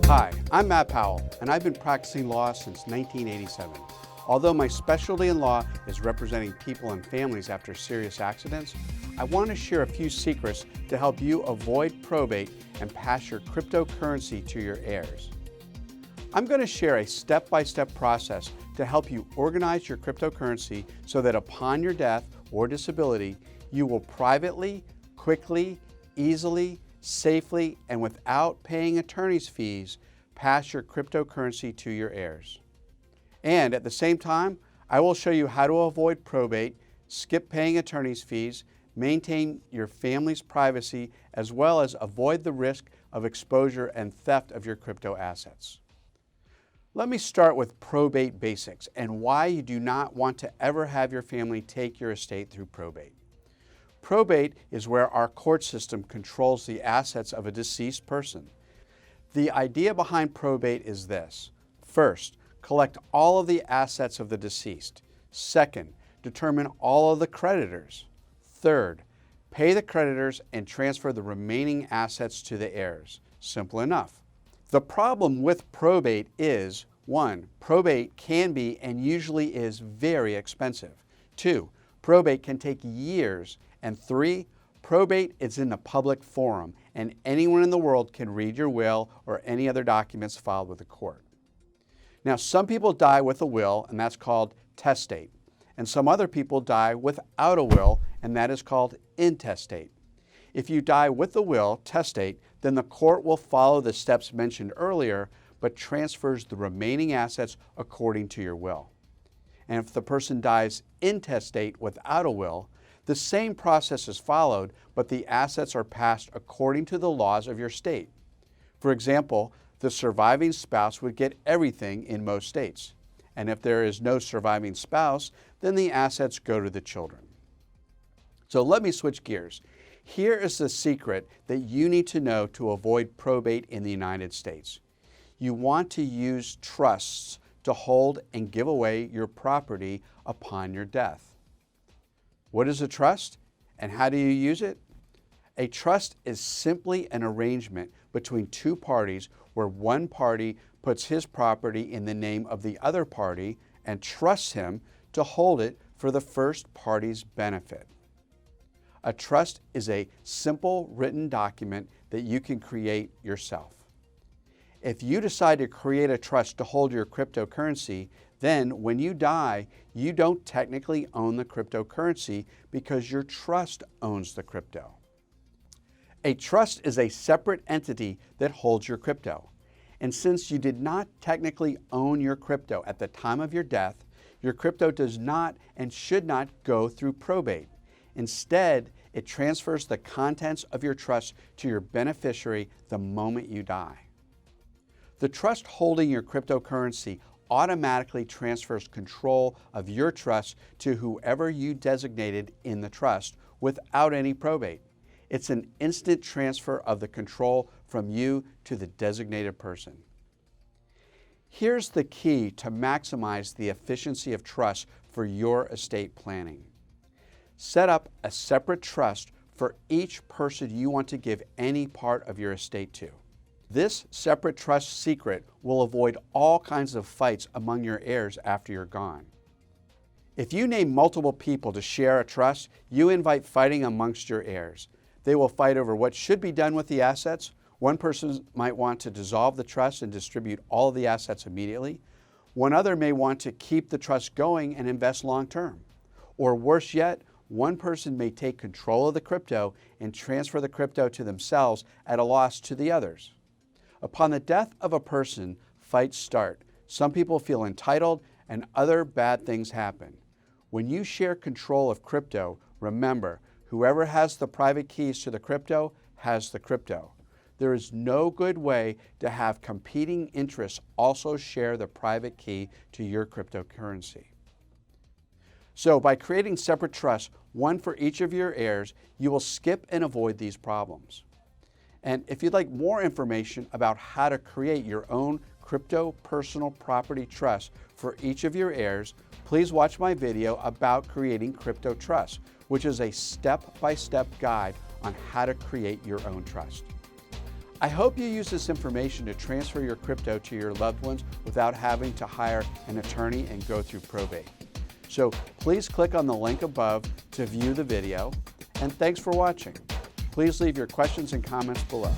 Hi, I'm Matt Powell, and I've been practicing law since 1987. Although my specialty in law is representing people and families after serious accidents, I want to share a few secrets to help you avoid probate and pass your cryptocurrency to your heirs. I'm going to share a step-by-step process to help you organize your cryptocurrency so that upon your death or disability, you will privately, quickly, easily, safely, and without paying attorney's fees, pass your cryptocurrency to your heirs. And at the same time, I will show you how to avoid probate, skip paying attorney's fees, maintain your family's privacy, as well as avoid the risk of exposure and theft of your crypto assets. Let me start with probate basics and why you do not want to ever have your family take your estate through probate. Probate is where our court system controls the assets of a deceased person. The idea behind probate is this. First, collect all of the assets of the deceased. Second, determine all of the creditors. Third, pay the creditors and transfer the remaining assets to the heirs. Simple enough. The problem with probate is, 1, probate can be and usually is very expensive. 2, probate can take years. And 3, probate is in a public forum and anyone in the world can read your will or any other documents filed with the court. Now, some people die with a will and that's called testate. And some other people die without a will and that is called intestate. If you die with a will, testate, then the court will follow the steps mentioned earlier but transfers the remaining assets according to your will. And if the person dies intestate without a will, the same process is followed, but the assets are passed according to the laws of your state. For example, the surviving spouse would get everything in most states. And if there is no surviving spouse, then the assets go to the children. So let me switch gears. Here is the secret that you need to know to avoid probate in the United States. You want to use trusts to hold and give away your property upon your death. What is a trust and how do you use it? A trust is simply an arrangement between two parties where one party puts his property in the name of the other party and trusts him to hold it for the first party's benefit. A trust is a simple written document that you can create yourself. If you decide to create a trust to hold your cryptocurrency, then when you die, you don't technically own the cryptocurrency because your trust owns the crypto. A trust is a separate entity that holds your crypto. And since you did not technically own your crypto at the time of your death, your crypto does not and should not go through probate. Instead, it transfers the contents of your trust to your beneficiary the moment you die. The trust holding your cryptocurrency automatically transfers control of your trust to whoever you designated in the trust without any probate. It's an instant transfer of the control from you to the designated person. Here's the key to maximize the efficiency of trust for your estate planning. Set up a separate trust for each person you want to give any part of your estate to. This separate trust secret will avoid all kinds of fights among your heirs after you're gone. If you name multiple people to share a trust, you invite fighting amongst your heirs. They will fight over what should be done with the assets. One person might want to dissolve the trust and distribute all of the assets immediately. One other may want to keep the trust going and invest long term. Or worse yet, one person may take control of the crypto and transfer the crypto to themselves at a loss to the others. Upon the death of a person, fights start. Some people feel entitled and other bad things happen. When you share control of crypto, remember, whoever has the private keys to the crypto has the crypto. There is no good way to have competing interests also share the private key to your cryptocurrency. So by creating separate trusts, one for each of your heirs, you will skip and avoid these problems. And if you'd like more information about how to create your own crypto personal property trust for each of your heirs, please watch my video about creating crypto trusts, which is a step-by-step guide on how to create your own trust. I hope you use this information to transfer your crypto to your loved ones without having to hire an attorney and go through probate. So please click on the link above to view the video, and thanks for watching. Please leave your questions and comments below.